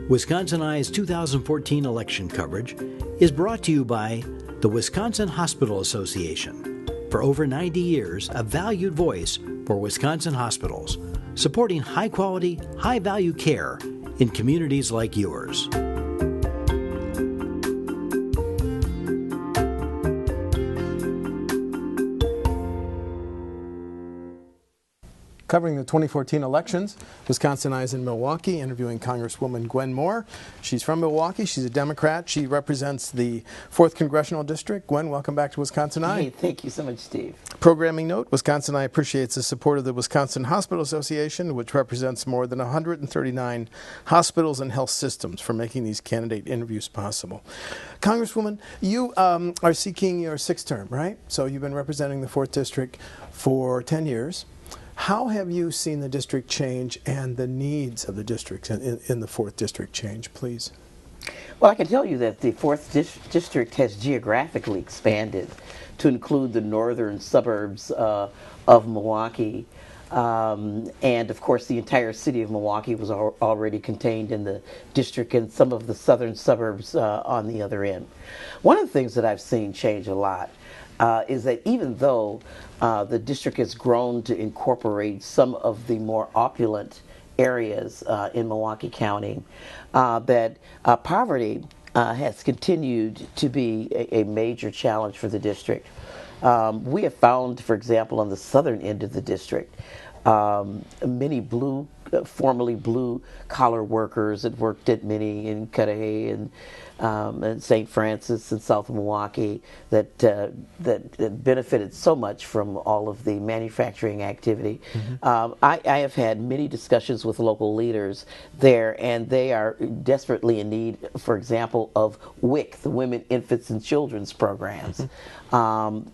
Wisconsin Eye's 2014 election coverage is brought to you by the Wisconsin Hospital Association. For over 90 years, a valued voice for Wisconsin hospitals, supporting high-quality, high-value care in communities like yours. Covering the 2014 elections, Wisconsin Eye's in Milwaukee, interviewing Congresswoman Gwen Moore. She's from Milwaukee. She's a Democrat. She represents the 4th Congressional District. Gwen, welcome back to Wisconsin Eye. Hey, thank you so much, Steve. Programming note, Wisconsin Eye appreciates the support of the Wisconsin Hospital Association, which represents more than 139 hospitals and health systems, for making these candidate interviews possible. Congresswoman, you are seeking your 6th term, right? So you've been representing the 4th District for 10 years. How have you seen the district change and the needs of the districts in the 4th District change, please? Well, I can tell you that the 4th District has geographically expanded to include the northern suburbs of Milwaukee. And, of course, the entire city of Milwaukee was already contained in the district, and some of the southern suburbs on the other end. One of the things that I've seen change a lot is that even though the district has grown to incorporate some of the more opulent areas in Milwaukee County, that poverty has continued to be a major challenge for the district. We have found, for example, on the southern end of the district, many formerly blue-collar workers that worked at Minnie and Cudahy and St. Francis and South Milwaukee that benefited so much from all of the manufacturing activity. Mm-hmm. I have had many discussions with local leaders there, and they are desperately in need, for example, of WIC, the Women, Infants, and Children's programs. Mm-hmm.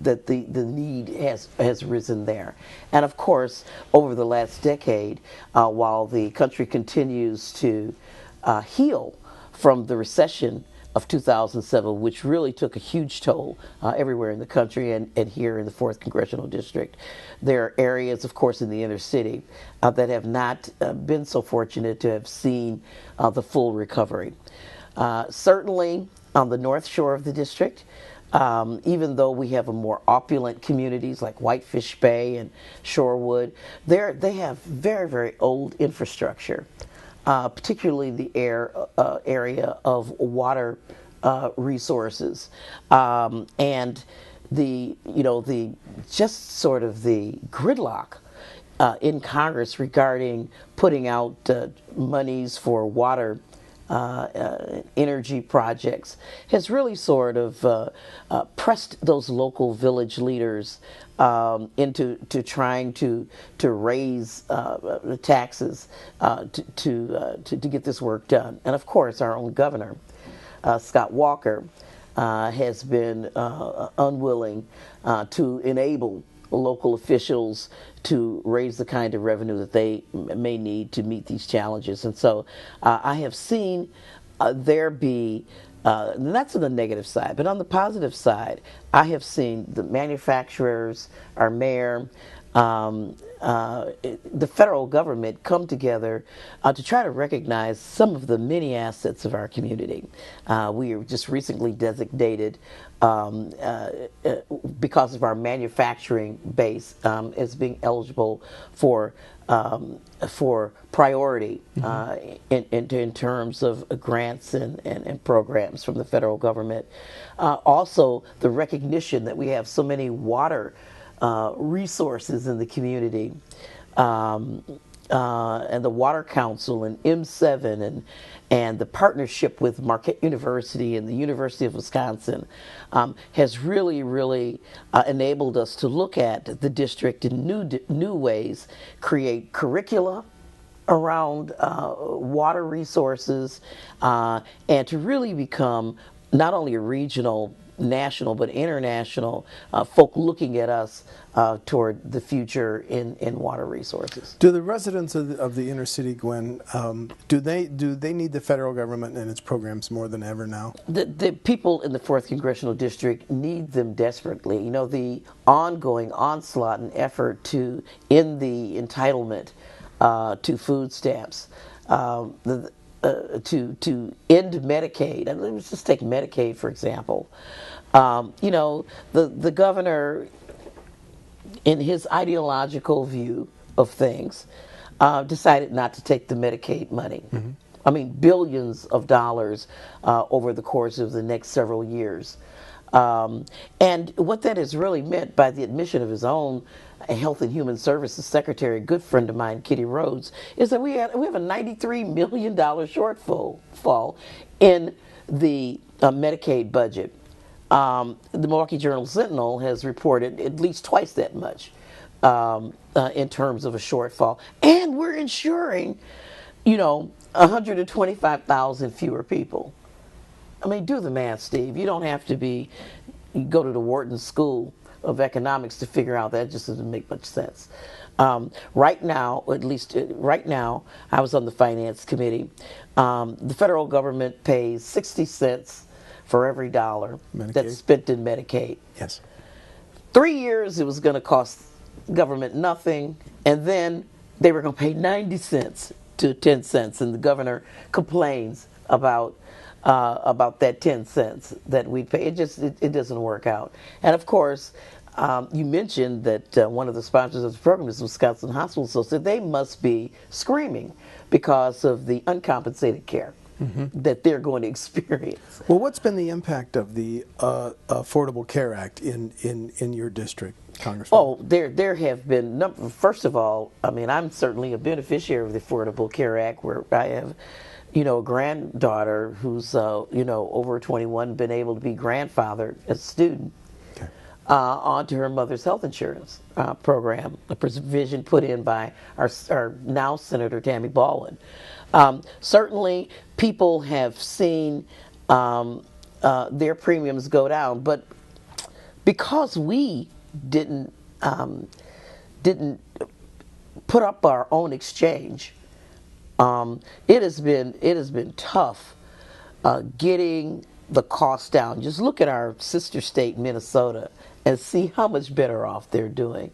That the need has risen there. And of course, over the last decade, while the country continues to heal from the recession of 2007, which really took a huge toll everywhere in the country and here in the 4th Congressional District, there are areas, of course, in the inner city that have not been so fortunate to have seen the full recovery. Certainly on the north shore of the district, even though we have a more opulent communities like Whitefish Bay and Shorewood, they have very, very old infrastructure, particularly the area of water resources, and the just sort of the gridlock in Congress regarding putting out monies for water energy projects has really sort of pressed those local village leaders into trying to raise the taxes to get this work done. And of course, our own governor, Scott Walker, has been unwilling to enable local officials to raise the kind of revenue that they may need to meet these challenges. And so I have seen there be, and that's on the negative side, but on the positive side, I have seen the manufacturers, our mayor, the federal government come together to try to recognize some of the many assets of our community. We were just recently designated, because of our manufacturing base, as being eligible for priority in terms of grants and programs from the federal government. Also, the recognition that we have so many water resources in the community, and the Water Council and M7 and the partnership with Marquette University and the University of Wisconsin has really enabled us to look at the district in new ways, create curricula around water resources, and to really become not only a regional, national, but international folk looking at us toward the future in water resources. Do the residents of the inner city, Gwen, do they need the federal government and its programs more than ever now? The people in the 4th Congressional District need them desperately. You know, the ongoing onslaught and effort to end the entitlement to food stamps. to end Medicaid. And let's just take Medicaid for example. The governor, in his ideological view of things, decided not to take the Medicaid money. Mm-hmm. I mean, billions of dollars over the course of the next several years. And what that has really meant, by the admission of his own Health and Human Services Secretary, a good friend of mine, Kitty Rhodes, is that we have a $93 million shortfall in the Medicaid budget. The Milwaukee Journal-Sentinel has reported at least twice that much in terms of a shortfall. And we're insuring, 125,000 fewer people. I mean, do the math, Steve. You don't have to go to the Wharton School of Economics to figure out that. It just doesn't make much sense. Right now, I was on the Finance Committee. The federal government pays 60 cents for every dollar that's spent in Medicaid. Yes. 3 years, it was going to cost government nothing, and then they were going to pay 90 cents to 10 cents, and the governor complains about that 10 cents that we pay. It doesn't work out. And of course, you mentioned that one of the sponsors of the program is Wisconsin Hospital Association. They must be screaming because of the uncompensated care that they're going to experience. Well, what's been the impact of the Affordable Care Act in your district, Congressman? Oh, there have been, first of all, I mean, I'm certainly a beneficiary of the Affordable Care Act, where I have, a granddaughter who's, over 21, been able to be grandfathered as a student onto her mother's health insurance program, a provision put in by our now Senator Tammy Baldwin. Certainly, people have seen their premiums go down, but because we didn't put up our own exchange, it has been tough getting the cost down. Just look at our sister state, Minnesota, and see how much better off they're doing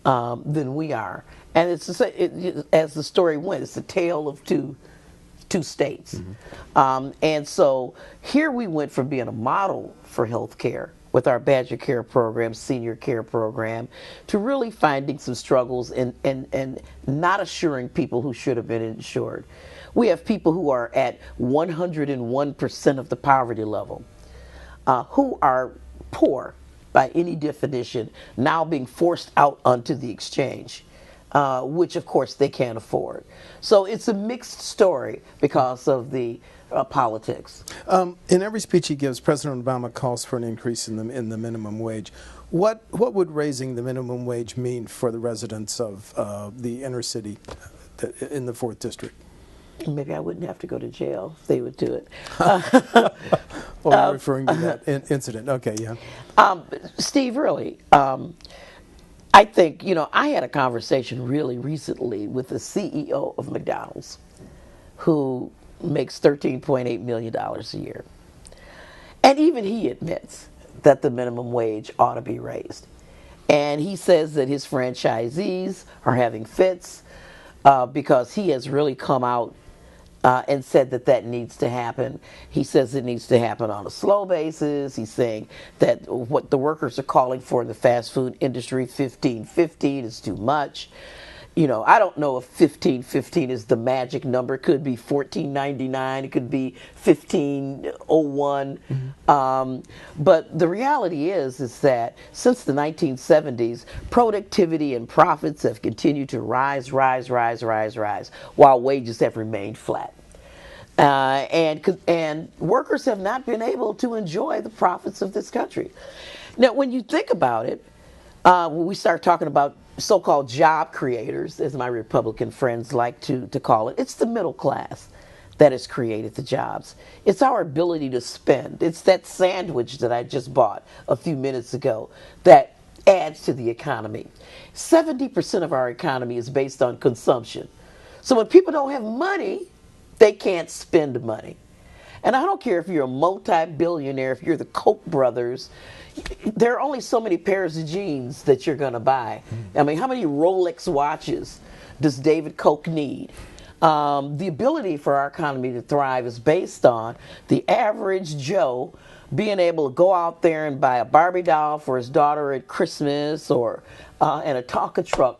than we are. And as the story went, it's a tale of two states. Mm-hmm. And so here we went from being a model for health care with our Badger Care program, senior care program, to really finding some struggles and not assuring people who should have been insured. We have people who are at 101% of the poverty level, who are poor by any definition, now being forced out onto the exchange, which of course they can't afford. So it's a mixed story because of the politics. In every speech he gives, President Obama calls for an increase in the minimum wage. What would raising the minimum wage mean for the residents of the inner city in the 4th District? Maybe I wouldn't have to go to jail if they would do it. Well, I'm referring to that incident. Okay, yeah. Steve, really, I think, I had a conversation really recently with the CEO of McDonald's, who makes $13.8 million a year. And even he admits that the minimum wage ought to be raised. And he says that his franchisees are having fits because he has really come out and said that needs to happen. He says it needs to happen on a slow basis. He's saying that what the workers are calling for in the fast food industry, 15-15, is too much. I don't know if 15-15 is the magic number. It could be $14.99. It could be $15.01. Mm-hmm. But the reality is that since the 1970s, productivity and profits have continued to rise, while wages have remained flat. And workers have not been able to enjoy the profits of this country. Now, when you think about it, when we start talking about so-called job creators, as my Republican friends like to call it, it's the middle class that has created the jobs. It's our ability to spend. It's that sandwich that I just bought a few minutes ago that adds to the economy. 70% of our economy is based on consumption. So when people don't have money, they can't spend money. And I don't care if you're a multi-billionaire, if you're the Koch brothers, there are only so many pairs of jeans that you're going to buy. I mean, how many Rolex watches does David Koch need? The ability for our economy to thrive is based on the average Joe being able to go out there and buy a Barbie doll for his daughter at Christmas, or and a Tonka truck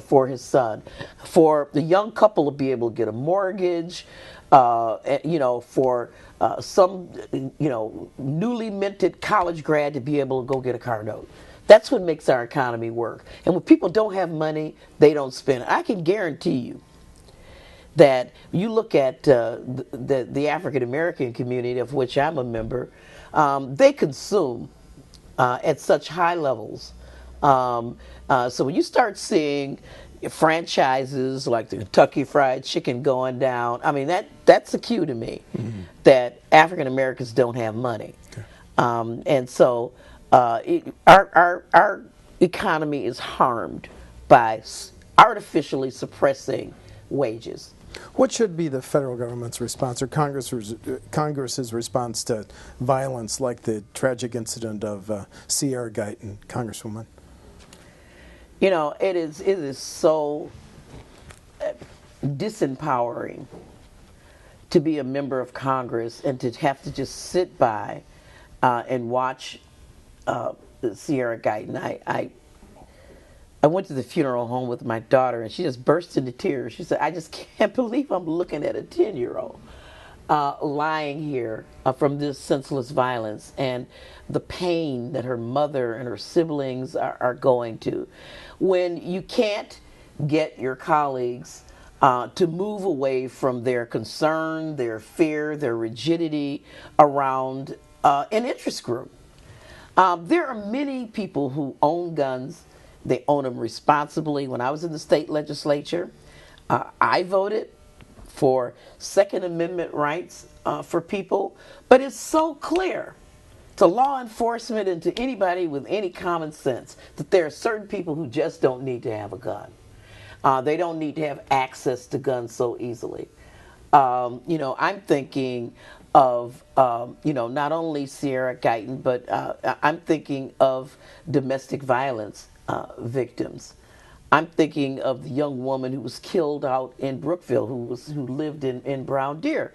for his son, for the young couple to be able to get a mortgage, for some newly minted college grad to be able to go get a car note. That's what makes our economy work. And when people don't have money, they don't spend it. I can guarantee you that you look at the African American community, of which I'm a member, they consume at such high levels. So when you start seeing franchises like the Kentucky Fried Chicken going down, I mean that's a cue to me that African Americans don't have money, and so our economy is harmed by artificially suppressing wages. What should be the federal government's response, or Congress's response to violence like the tragic incident of Sierra Guyton, Congresswoman? It is so disempowering to be a member of Congress and to have to just sit by and watch Sierra Guyton. I went to the funeral home with my daughter, and she just burst into tears. She said, "I just can't believe I'm looking at a 10-year-old lying here from this senseless violence, and the pain that her mother and her siblings are going to." When you can't get your colleagues to move away from their concern, their fear, their rigidity around an interest group. There are many people who own guns. They own them responsibly. When I was in the state legislature, I voted for Second Amendment rights for people, but it's so clear to law enforcement and to anybody with any common sense that there are certain people who just don't need to have a gun. They don't need to have access to guns so easily. I'm thinking of, not only Sierra Guyton, but I'm thinking of domestic violence victims. I'm thinking of the young woman who was killed out in Brookville, who lived in Brown Deer.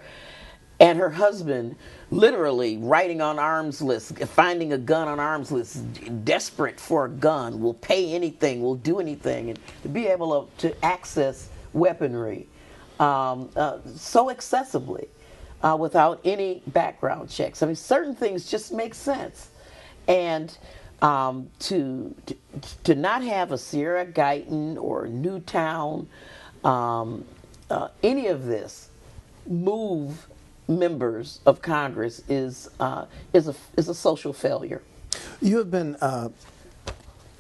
And her husband literally writing on arms lists, finding a gun on arms lists, desperate for a gun, will pay anything, will do anything, and to be able to access weaponry so accessibly without any background checks. I mean, certain things just make sense. And to not have a Sierra Guyton or Newtown, any of this move members of Congress is a social failure. You have been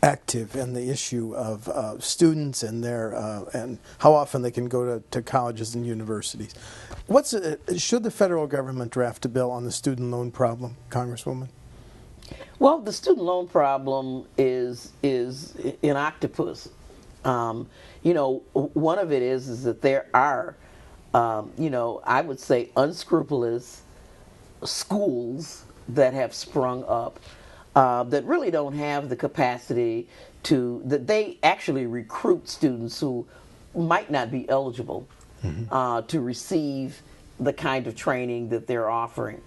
active in the issue of students and their and how often they can go to colleges and universities. Should the federal government draft a bill on the student loan problem, Congresswoman? Well, the student loan problem is an octopus. One of it is that there are I would say unscrupulous schools that have sprung up that really don't have the capacity that they actually recruit students who might not be eligible to receive the kind of training that they're offering.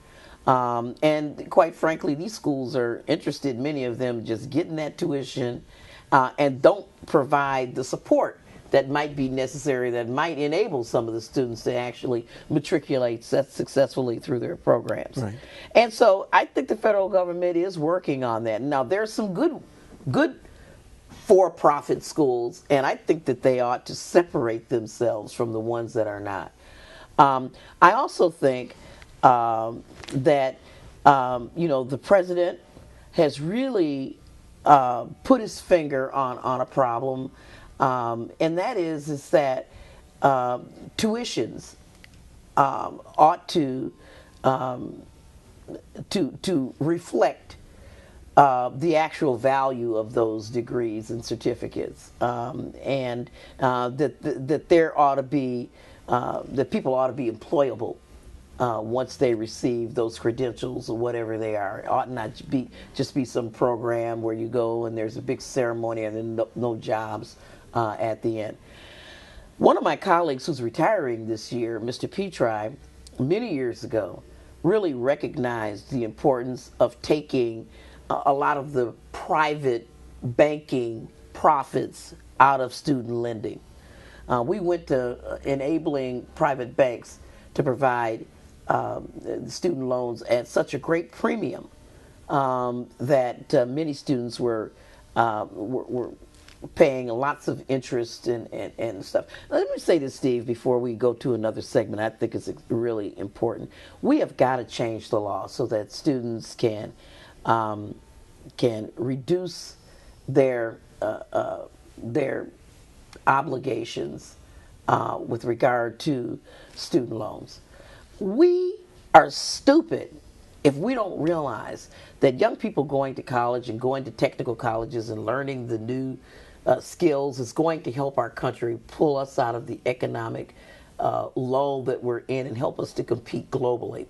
And quite frankly, these schools are interested, many of them, just getting that tuition and don't provide the support that might be necessary, that might enable some of the students to actually matriculate successfully through their programs. Right. And so I think the federal government is working on that. Now, there's some good for-profit schools, and I think that they ought to separate themselves from the ones that are not. I also think that the president has really put his finger on a problem, and that is that tuitions ought to reflect the actual value of those degrees and certificates, and that there ought to be that people ought to be employable once they receive those credentials or whatever they are. It ought not be just be some program where you go and there's a big ceremony and then no jobs at the end. One of my colleagues who's retiring this year, Mr. Petri, many years ago, really recognized the importance of taking a lot of the private banking profits out of student lending. We went to enabling private banks to provide student loans at such a great premium that many students were paying lots of interest and stuff. Let me say this, Steve, before we go to another segment. I think it's really important. We have got to change the law so that students can reduce their obligations with regard to student loans. We are stupid if we don't realize that young people going to college and going to technical colleges and learning the new skills is going to help our country pull us out of the economic lull that we're in and help us to compete globally.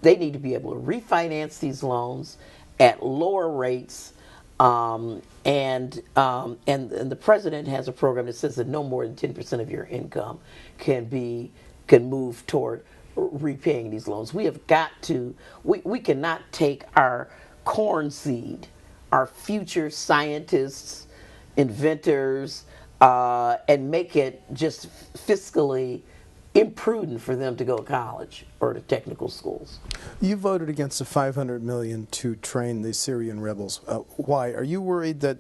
They need to be able to refinance these loans at lower rates. And the president has a program that says that no more than 10% of your income can move toward repaying these loans. We have got to. We cannot take our corn seed, our future scientists, inventors, and make it just fiscally imprudent for them to go to college or to technical schools. You voted against the $500 million to train the Syrian rebels. Why? Are you worried that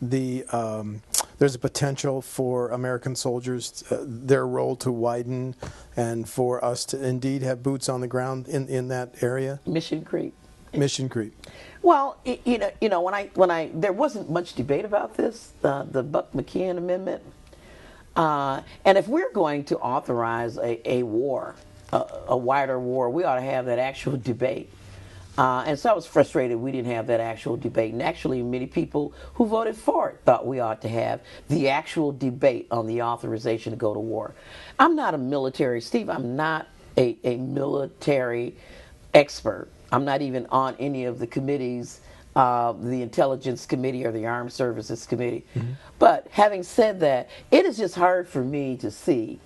there's a potential for American soldiers, their role to widen, and for us to indeed have boots on the ground in that area? Mission creep. Mission creep. Well, when there wasn't much debate about this, the Buck McKeon amendment. And if we're going to authorize a war, a wider war, we ought to have that actual debate. And so I was frustrated we didn't have that actual debate. And actually, many people who voted for it thought we ought to have the actual debate on the authorization to go to war. I'm not a military, Steve, I'm not a military expert. I'm not even on any of the committees, the Intelligence Committee or the Armed Services Committee. But having said that, it is just hard for me to see,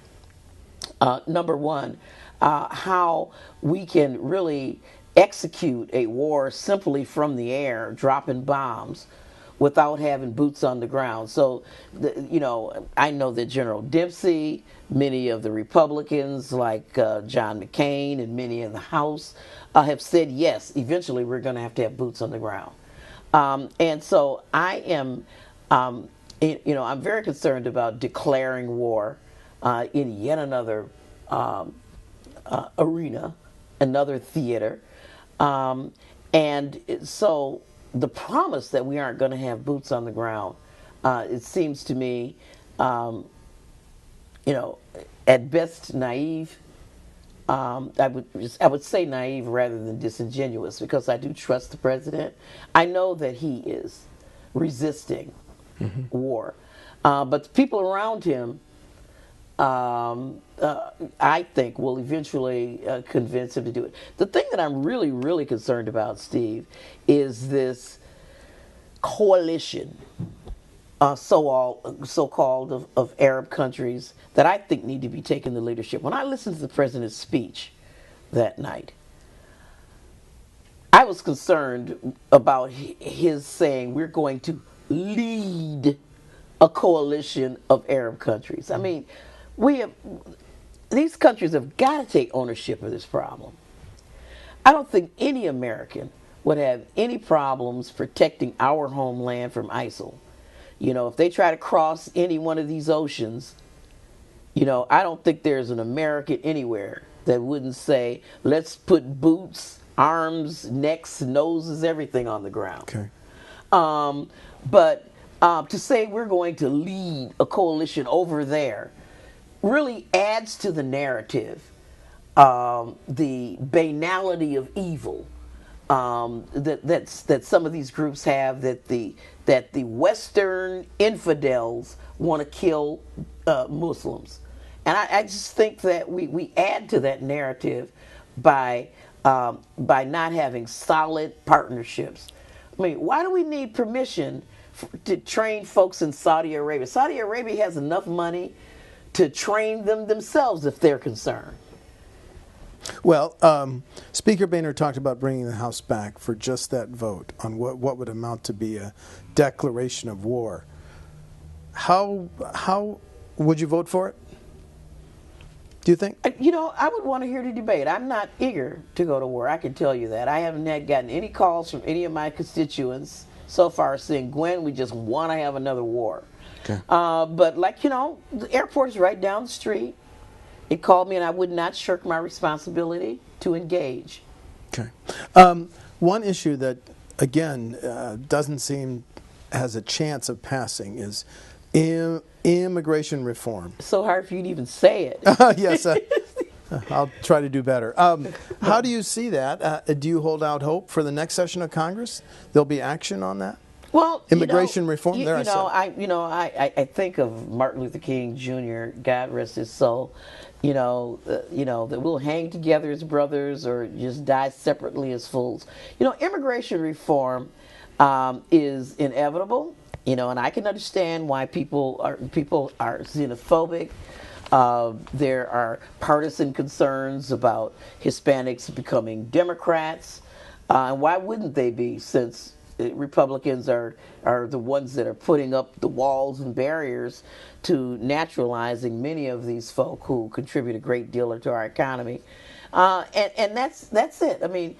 number one, how we can really execute a war simply from the air, dropping bombs, without having boots on the ground. So, I know that General Dempsey, many of the Republicans like John McCain and many in the House have said, yes, eventually we're going to have boots on the ground. And so I am, I'm very concerned about declaring war in yet another arena, another theater. And so the promise that we aren't going to have boots on the ground, it seems to me, at best naive. I would say naive rather than disingenuous, because I do trust the president. I know that he is resisting war, but the people around him, I think, will eventually convince him to do it. The thing that I'm really, really concerned about, Steve, is this coalition, so-called of Arab countries that I think need to be taking the leadership. When I listened to the president's speech that night, I was concerned about his saying we're going to lead a coalition of Arab countries. I mean, these countries have got to take ownership of this problem. I don't think any American would have any problems protecting our homeland from ISIL. If they try to cross any one of these oceans, I don't think there's an American anywhere that wouldn't say, let's put boots, arms, necks, noses, everything on the ground. Okay. But to say we're going to lead a coalition over there really adds to the narrative, the banality of evil that some of these groups have, that the Western infidels want to kill Muslims. And I just think that we add to that narrative by not having solid partnerships. I mean, why do we need permission to train folks in Saudi Arabia. Saudi Arabia has enough money to train them themselves if they're concerned. Well, Speaker Boehner talked about bringing the House back for just that vote on what would amount to be a declaration of war. How would you vote for it? Do you think? I would want to hear the debate. I'm not eager to go to war. I can tell you that. I haven't gotten any calls from any of my constituents so far saying, Gwen, we just want to have another war. Okay. But the airport is right down the street. It called me, and I would not shirk my responsibility to engage. Okay. One issue that, again, doesn't seem has a chance of passing is immigration reform. It's so hard for you to even say it. Yes, I'll try to do better. How do you see that? Do you hold out hope for the next session of Congress? There'll be action on that? Well, immigration reform. I think of Martin Luther King Jr. God rest his soul. That we'll hang together as brothers or just die separately as fools. Immigration reform is inevitable. And I can understand why people are xenophobic. There are partisan concerns about Hispanics becoming Democrats, and why wouldn't they be, since Republicans are the ones that are putting up the walls and barriers to naturalizing many of these folk who contribute a great deal to our economy. And that's it. I mean,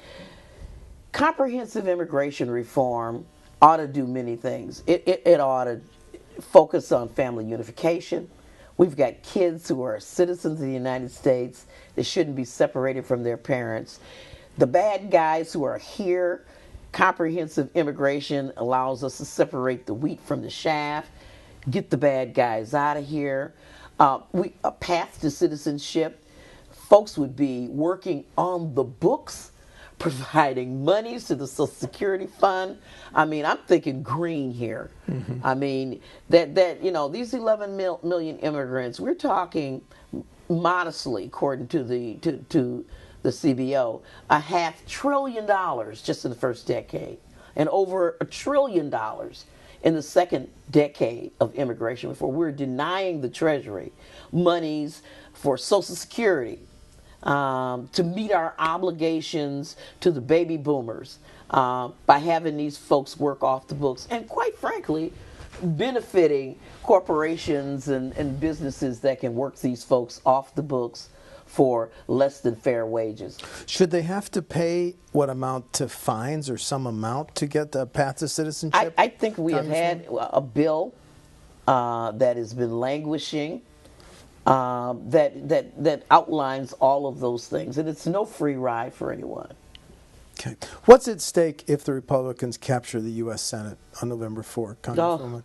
comprehensive immigration reform ought to do many things. It ought to focus on family unification. We've got kids who are citizens of the United States. They shouldn't be separated from their parents. The bad guys who are here, comprehensive immigration allows us to separate the wheat from the chaff, get the bad guys out of here. A path to citizenship, folks would be working on the books, providing monies to the Social Security Fund. I mean, I'm thinking green here. Mm-hmm. I mean, these 11 million immigrants, we're talking modestly, according to the CBO, $500 billion just in the first decade, and over $1 trillion in the second decade of immigration reform. We're denying the Treasury monies for Social Security, to meet our obligations to the baby boomers, by having these folks work off the books, and quite frankly, benefiting corporations and businesses that can work these folks off the books for less than fair wages. Should they have to pay what amount to fines or some amount to get the path to citizenship? I think we have had a bill that has been languishing, that outlines all of those things, and it's no free ride for anyone. Okay. What's at stake if the Republicans capture the U.S. Senate on November 4th, Congresswoman?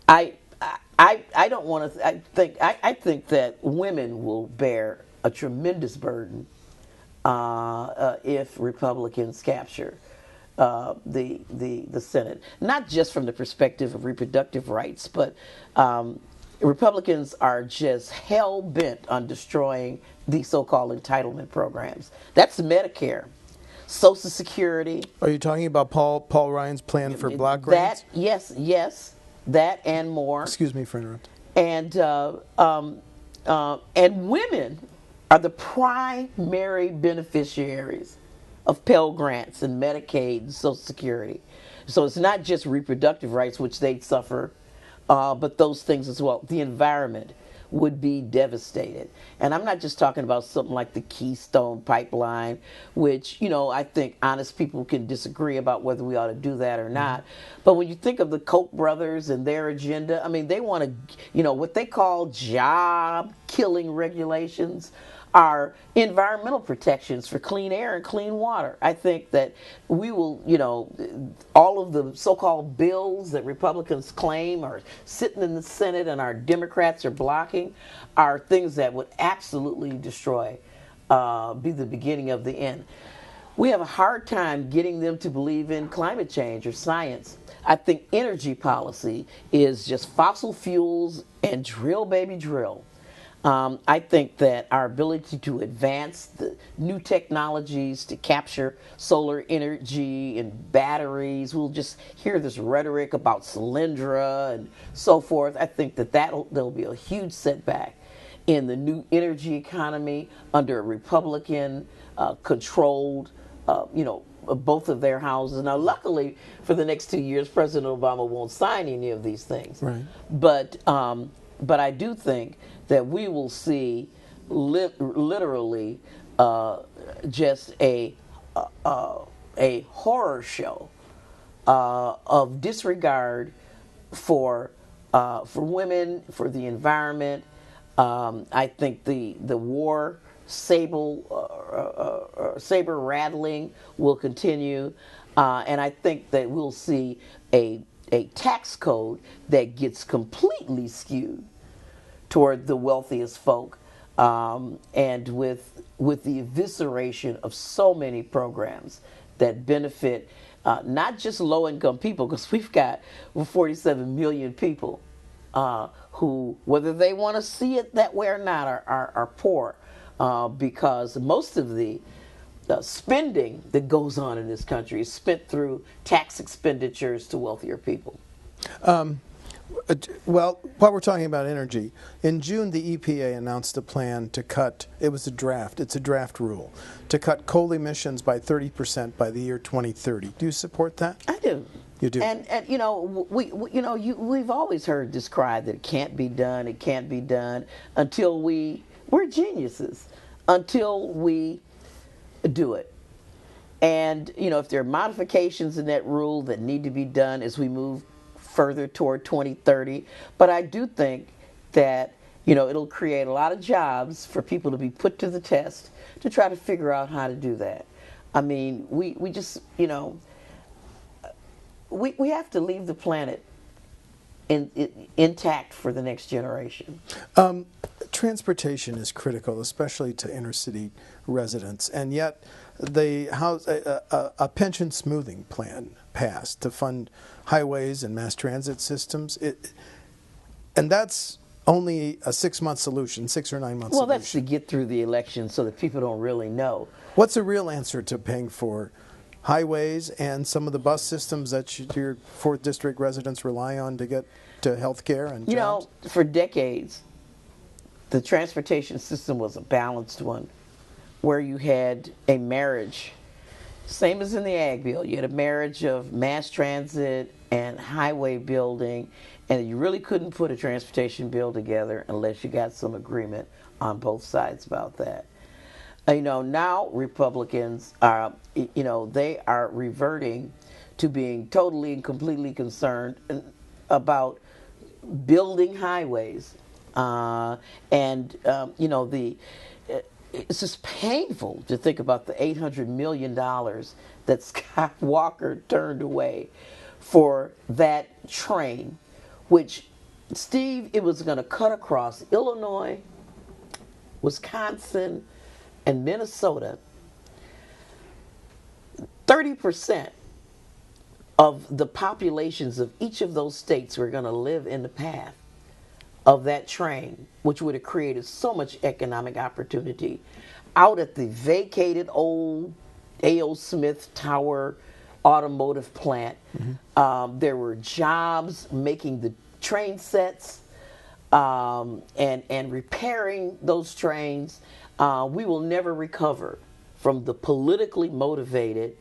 I don't want to. I think that women will bear a tremendous burden if Republicans capture the Senate. Not just from the perspective of reproductive rights, but Republicans are just hell bent on destroying the so-called entitlement programs. That's Medicare, Social Security. Are you talking about Paul Ryan's plan for block grants? Yes, that and more. Excuse me for interrupting. And women are the primary beneficiaries of Pell Grants and Medicaid and Social Security. So it's not just reproductive rights, which they suffer, but those things as well. The environment would be devastated. And I'm not just talking about something like the Keystone Pipeline, which, I think honest people can disagree about whether we ought to do that or not. But when you think of the Koch brothers and their agenda, I mean, they want to, what they call job-killing regulations are environmental protections for clean air and clean water. I think that we will, all of the so-called bills that Republicans claim are sitting in the Senate and our Democrats are blocking are things that would absolutely destroy, be the beginning of the end. We have a hard time getting them to believe in climate change or science. I think energy policy is just fossil fuels and drill, baby, drill. I think that our ability to advance the new technologies to capture solar energy and batteries, we'll just hear this rhetoric about Solyndra and so forth. I think that there'll be a huge setback in the new energy economy under a Republican controlled, both of their houses. Now, luckily, for the next 2 years, President Obama won't sign any of these things. Right. But I do think that we will see literally just a horror show of disregard for women, for the environment. I think the war saber rattling will continue, and I think that we'll see a tax code that gets completely skewed toward the wealthiest folk, and with the evisceration of so many programs that benefit not just low-income people, because we've got 47 million people who, whether they want to see it that way or not, are poor, because most of the spending that goes on in this country is spent through tax expenditures to wealthier people. Well, while we're talking about energy, in June the EPA announced a plan to cut, it's a draft rule, to cut coal emissions by 30% by the year 2030. Do you support that? I do. You do. And we've always heard this cry that it can't be done until we're geniuses, until we do it. And if there are modifications in that rule that need to be done as we move further toward 2030, but I do think that it'll create a lot of jobs for people to be put to the test to try to figure out how to do that. I mean, we just we have to leave the planet intact for the next generation. Transportation is critical, especially to inner city residents, and yet a pension smoothing plan passed to fund highways and mass transit systems, and that's only a 6-month solution, 6 or 9 months. Well, that's to get through the election so that people don't really know. What's a real answer to paying for highways and some of the bus systems that your 4th District residents rely on to get to health care and jobs? For decades, the transportation system was a balanced one, where you had a marriage, same as in the Ag Bill. You had a marriage of mass transit and highway building, and you really couldn't put a transportation bill together unless you got some agreement on both sides about that. Now Republicans are, they are reverting to being totally and completely concerned about building highways, it's just painful to think about the $800 million that Scott Walker turned away for that train, which, Steve, it was going to cut across Illinois, Wisconsin, and Minnesota. 30% of the populations of each of those states were going to live in the path of that train, which would have created so much economic opportunity out at the vacated old A.O. Smith Tower automotive plant. Mm-hmm. There were jobs making the train sets and repairing those trains. We will never recover from the politically motivated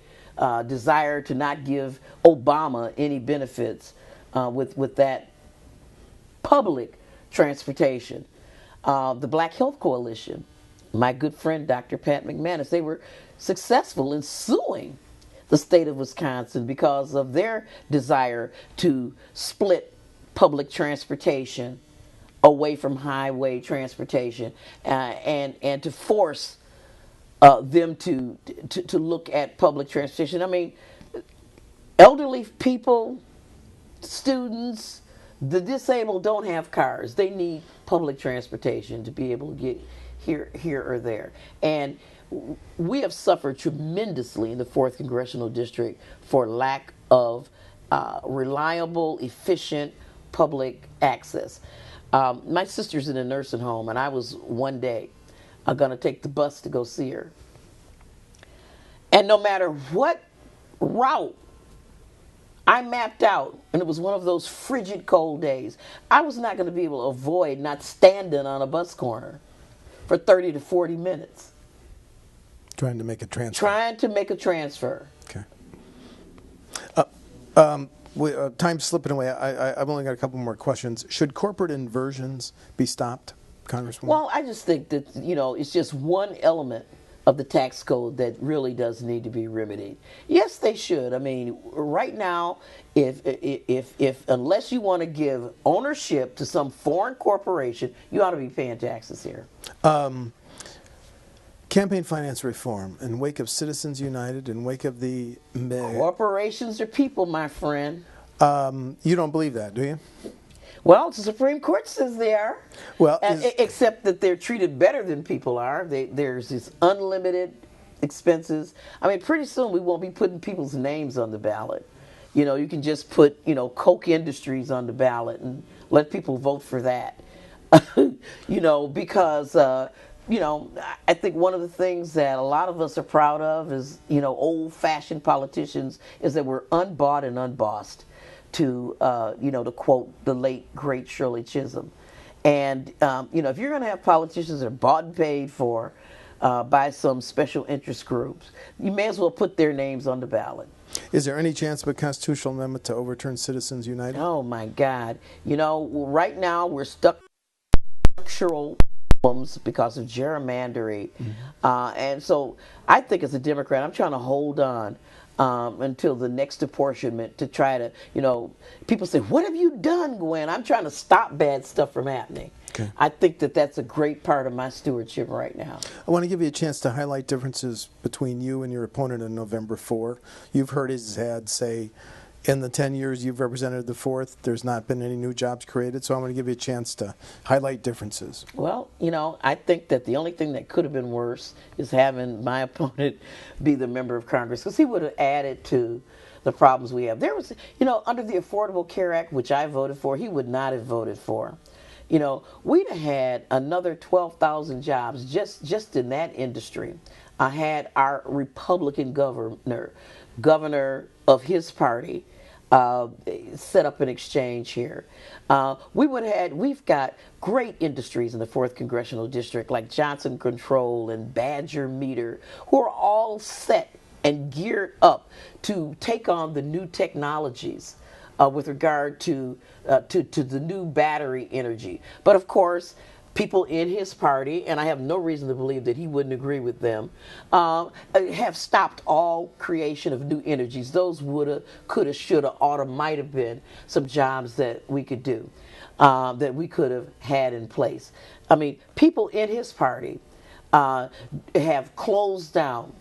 desire to not give Obama any benefits with that public transportation. The Black Health Coalition, my good friend Dr. Pat McManus, they were successful in suing the state of Wisconsin because of their desire to split public transportation away from highway transportation and to force them to look at public transportation. I mean, elderly people, students, the disabled don't have cars. They need public transportation to be able to get here or there. And we have suffered tremendously in the 4th Congressional District for lack of reliable, efficient public access. My sister's in a nursing home, and I was one day going to take the bus to go see her. And no matter what route I mapped out, and it was one of those frigid cold days, I was not going to be able to avoid not standing on a bus corner for 30 to 40 minutes. Trying to make a transfer. Trying to make a transfer. Okay. Time's slipping away. I've only got a couple more questions. Should corporate inversions be stopped, Congresswoman? Well, I just think that, it's just one element of the tax code that really does need to be remedied. Yes, they should. I mean, right now, if unless you want to give ownership to some foreign corporation, you ought to be paying taxes here. Campaign finance reform in wake of Citizens United, in wake of the... Corporations are people, my friend. You don't believe that, do you? Well, the Supreme Court says they are. Well, except that they're treated better than people are. There's these unlimited expenses. I mean, pretty soon we won't be putting people's names on the ballot. You can just put, Coke Industries on the ballot and let people vote for that. Because, I think one of the things that a lot of us are proud of is, old-fashioned politicians, is that we're unbought and unbossed. To quote the late, great Shirley Chisholm. And, if you're going to have politicians that are bought and paid for by some special interest groups, you may as well put their names on the ballot. Is there any chance of a constitutional amendment to overturn Citizens United? Oh, my God. Right now we're stuck in structural problems because of gerrymandering. Mm-hmm. And so I think as a Democrat, I'm trying to hold on until the next apportionment to try to, people say, what have you done, Gwen? I'm trying to stop bad stuff from happening. Okay. I think that that's a great part of my stewardship right now. I want to give you a chance to highlight differences between you and your opponent on November 4. You've heard his ad say, in the 10 years you've represented the 4th, there's not been any new jobs created, so I'm going to give you a chance to highlight differences. Well, I think that the only thing that could have been worse is having my opponent be the member of Congress, because he would have added to the problems we have. There was, under the Affordable Care Act, which I voted for, he would not have voted for. We'd have had another 12,000 jobs just in that industry. I had our Republican governor of his party, set up an exchange here. We've got great industries in the 4th Congressional District like Johnson Control and Badger Meter, who are all set and geared up to take on the new technologies with regard to the new battery energy. But of course, people in his party, and I have no reason to believe that he wouldn't agree with them, have stopped all creation of new energies. Those woulda, coulda, shoulda, oughta, might have been some jobs that we could do, that we could have had in place. I mean, people in his party have closed down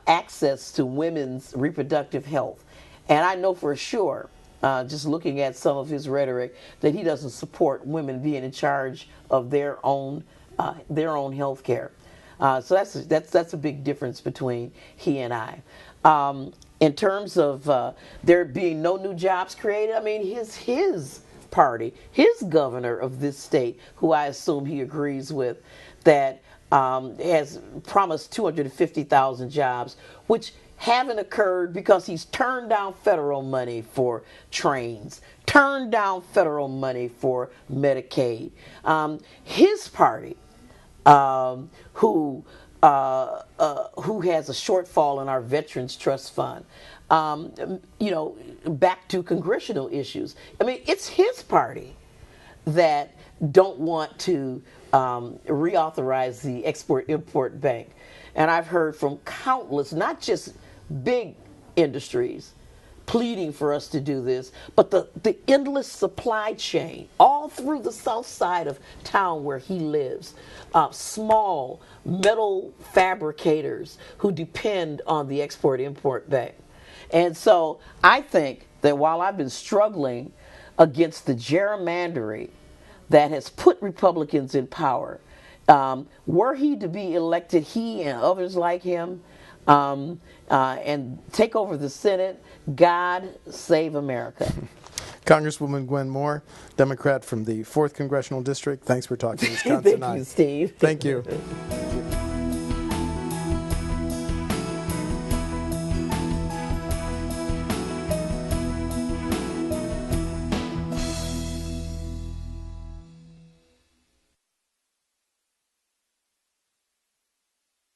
access to women's reproductive health. And I know for sure, just looking at some of his rhetoric, that he doesn't support women being in charge of their own health care. So that's a big difference between he and I. In terms of there being no new jobs created, I mean, his party, his governor of this state, who I assume he agrees with, that has promised 250,000 jobs, which haven't occurred because he's turned down federal money for trains, turned down federal money for Medicaid. His party, who has a shortfall in our Veterans Trust Fund, back to congressional issues. I mean, it's his party that don't want to reauthorize the Export-Import Bank. And I've heard from countless, not just big industries, pleading for us to do this, but the endless supply chain all through the south side of town where he lives, small metal fabricators who depend on the Export-Import Bank. And so I think that while I've been struggling against the gerrymandering that has put Republicans in power, were he to be elected, he and others like him, and take over the Senate, God save America. Congresswoman Gwen Moore, Democrat from the 4th Congressional District, thanks for talking Wisconsin. Thank you, Steve. Thank you.